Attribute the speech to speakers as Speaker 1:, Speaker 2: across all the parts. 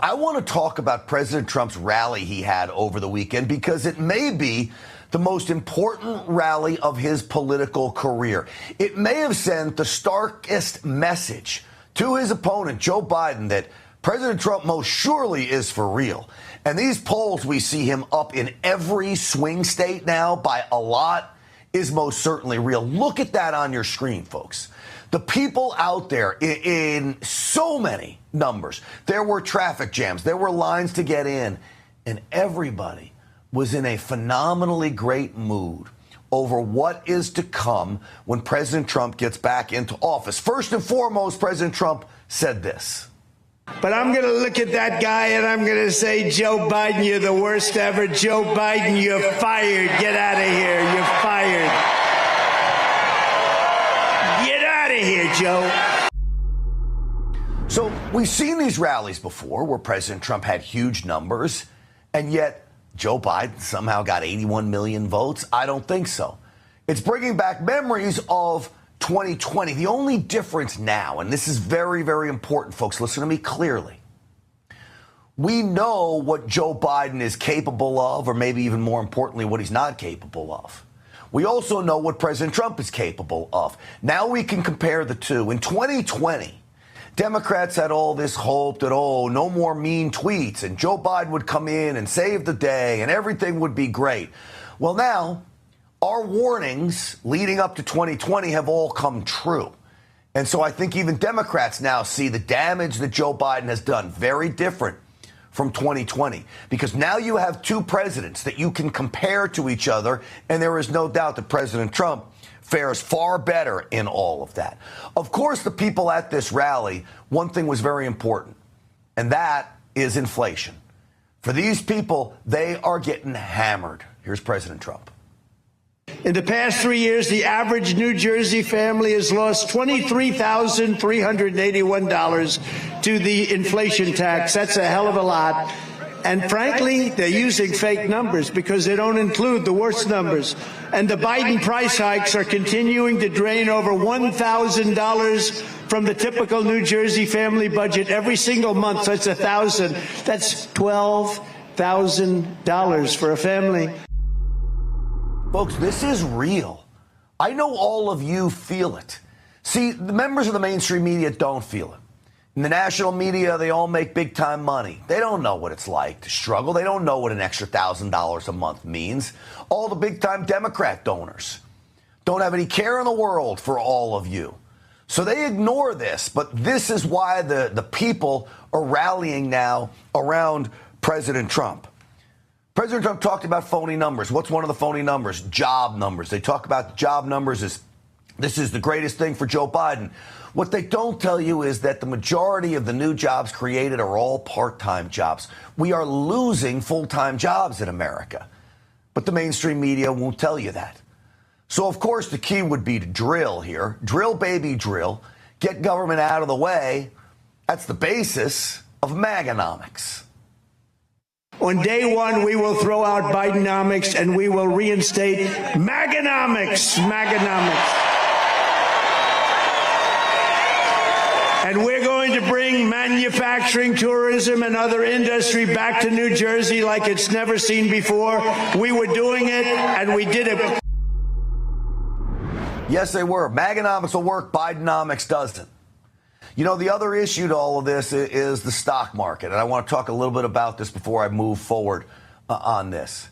Speaker 1: I want to talk about President Trump's rally he had over the weekend because it may be the most important rally of his political career. It may have sent the starkest message to his opponent, Joe Biden, that President Trump most surely is for real. And these polls, we see him up in every swing state now by a lot, is most certainly real. Look at that on your screen, folks. The people out there in so many numbers. There were traffic jams. There were lines to get in. And everybody was in a phenomenally great mood over what is to come when President Trump gets back into office. First and foremost, President Trump said this.
Speaker 2: But I'm going to look at that guy and I'm going to say, Joe Biden, you're the worst ever. Joe Biden, you're fired. Get out of here. You're fired. Get out of here, Joe.
Speaker 1: So we've seen these rallies before where President Trump had huge numbers, and yet Joe Biden somehow got 81 million votes. I don't think so. It's bringing back memories of 2020. The only difference now, and this is very, very important, folks, listen to me clearly. We know what Joe Biden is capable of, or maybe even more importantly, what he's not capable of. We also know what President Trump is capable of. Now we can compare the two. In 2020, Democrats had all this hope that, oh, no more mean tweets, and Joe Biden would come in and save the day, and everything would be great. Well, now, our warnings leading up to 2020 have all come true. And so I think even Democrats now see the damage that Joe Biden has done very different from 2020, because now you have two presidents that you can compare to each other, and there is no doubt that President Trump fares far better in all of that. Of course, the people at this rally, one thing was very important, and that is inflation. For these people, they are getting hammered. Here's President Trump.
Speaker 2: In the past 3 years, the average New Jersey family has lost $23,381 to the inflation tax. That's a hell of a lot. And frankly, they're using fake numbers because they don't include the worst numbers. And the Biden price hikes are continuing to drain over $1,000 from the typical New Jersey family budget every single month. So that's $1,000. That's $12,000 for a family.
Speaker 1: Folks, this is real. I know all of you feel it. See, the members of the mainstream media don't feel it. In the national media, they all make big-time money. They don't know what it's like to struggle. They don't know what an extra $1,000 a month means. All the big-time Democrat donors don't have any care in the world for all of you. So they ignore this, but this is why the people are rallying now around President Trump. President Trump talked about phony numbers. What's one of the phony numbers? Job numbers. They talk about the job numbers as this is the greatest thing for Joe Biden. What they don't tell you is that the majority of the new jobs created are all part-time jobs. We are losing full-time jobs in America. But the mainstream media won't tell you that. So, of course, the key would be to drill here. Drill, baby, drill. Get government out of the way. That's the basis of Maganomics.
Speaker 2: On day one, we will throw out Bidenomics and we will reinstate Maganomics. Maganomics. And we're going to bring manufacturing, tourism, and other industry back to New Jersey like it's never seen before. We were doing it, and we did it.
Speaker 1: Yes, they were. Maganomics will work. Bidenomics doesn't. You know, the other issue to all of this is the stock market. And I want to talk a little bit about this before I move forward on this.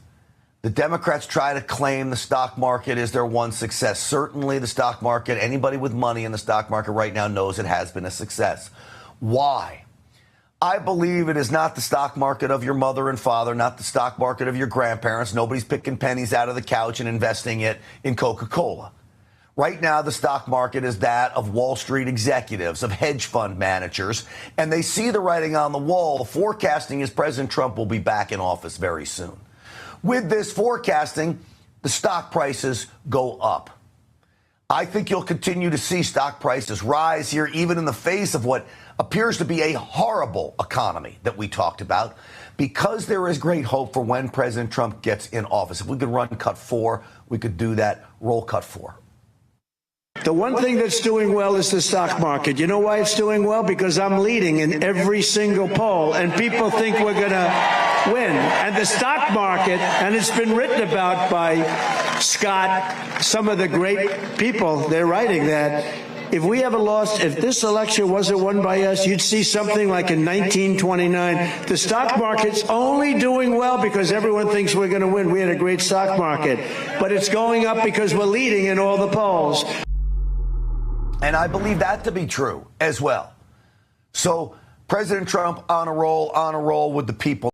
Speaker 1: The Democrats try to claim the stock market is their one success. Certainly the stock market, anybody with money in the stock market right now knows it has been a success. Why? I believe it is not the stock market of your mother and father, not the stock market of your grandparents. Nobody's picking pennies out of the couch and investing it in Coca-Cola. Right now, the stock market is that of Wall Street executives, of hedge fund managers, and they see the writing on the wall. The forecasting is President Trump will be back in office very soon. With this forecasting, the stock prices go up. I think you'll continue to see stock prices rise here, even in the face of what appears to be a horrible economy that we talked about, because there is great hope for when President Trump gets in office. If we could run cut 4, we could do that. Roll cut 4.
Speaker 2: The one thing that's doing well is the stock market. You know why it's doing well? Because I'm leading in every single poll, and people think we're going to win. And the stock market, and it's been written about by Scott, some of the great people, they're writing that. If we ever lost, if this election wasn't won by us, you'd see something like in 1929. The stock market's only doing well because everyone thinks we're going to win. We had a great stock market. But it's going up because we're leading in all the polls.
Speaker 1: And I believe that to be true as well. So President Trump on a roll with the people.